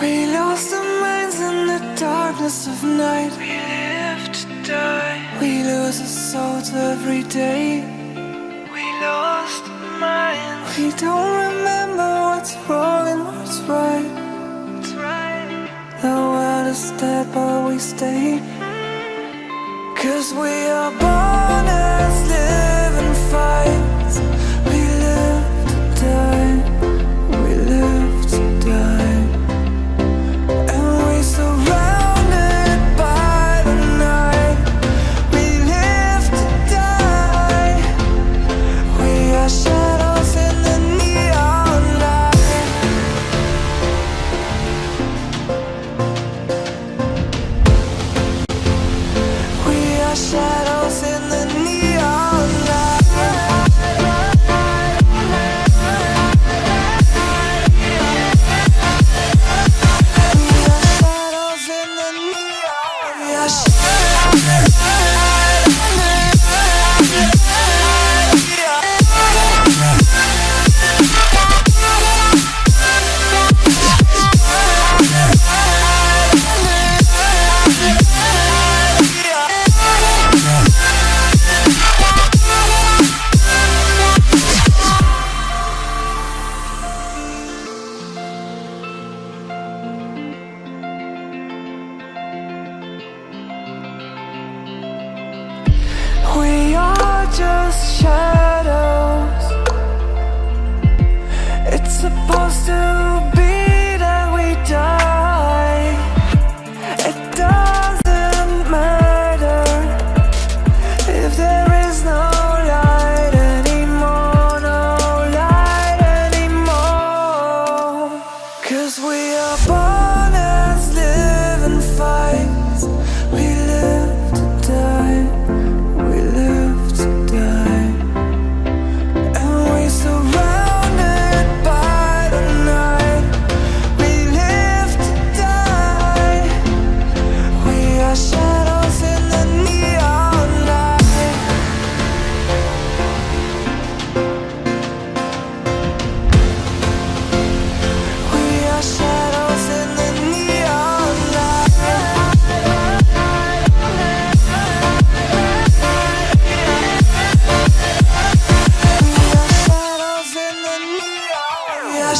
We lost our minds in the darkness of night. We live to die. We lose our souls every day. We lost our minds. We don't remember what's wrong and what's right. What's right. The world is dead but we stay. 'Cause we are born as living fights. We live to die. We live to die. And we surrounded by the night. We live to die. We are shadows in the neon light. We are shadows in the neon light. We are shadows in the neon. We are We are just shadows. It's supposed to be that we die. It doesn't matter if there is no light anymore, no light anymore. 'Cause we are born as living fights. We live to die. We live to die. And we surrounded by the night. We live to die. We are shadows in the neon light. We are shadows in the neon light. We are shadows in the neon. We are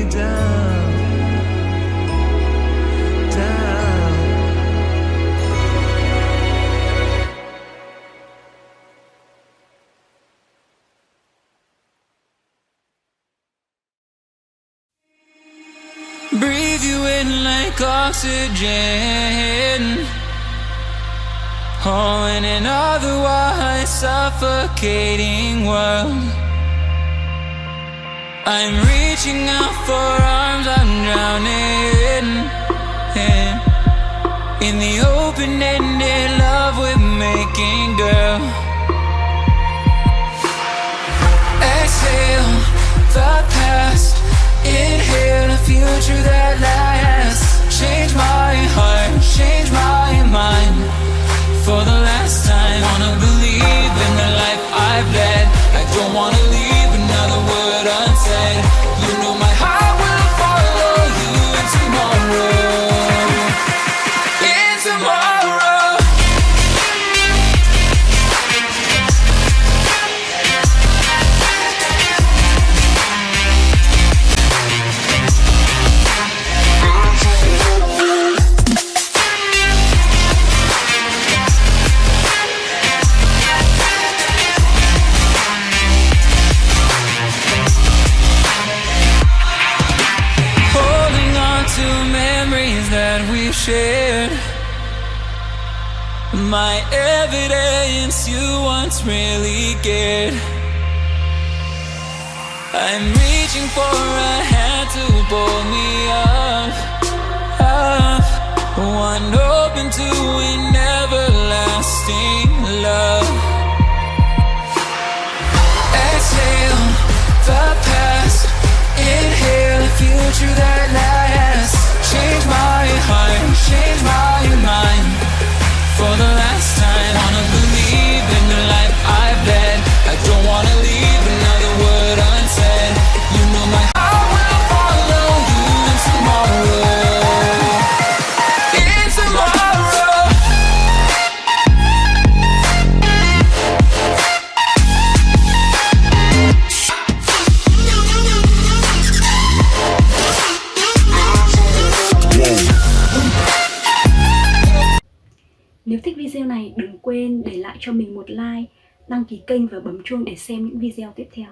down, down. Breathe you in like oxygen. Oh, in an otherwise suffocating world, I'm reaching out for arms, I'm drowning in the open-ended love we're making, girl. Exhale the past, inhale a future that lasts. Change my heart, change my mind. For the last time, wanna believe in the life I've led. I don't wanna leave another word unsaid. You know my heart will follow you in tomorrow. In tomorrow. Shared my evidence you once really cared. I'm reaching for a hand to pull me up, up. One open to an everlasting love. Exhale the past, inhale the future that lasts. Change my heart, change my mind. For the last time, wanna believe in the life I've led. I don't wanna leave another word unsaid. You know my heart will follow you in tomorrow. In tomorrow. Nếu thích video này, đừng quên để lại cho mình một like, đăng ký kênh và bấm chuông để xem những video tiếp theo.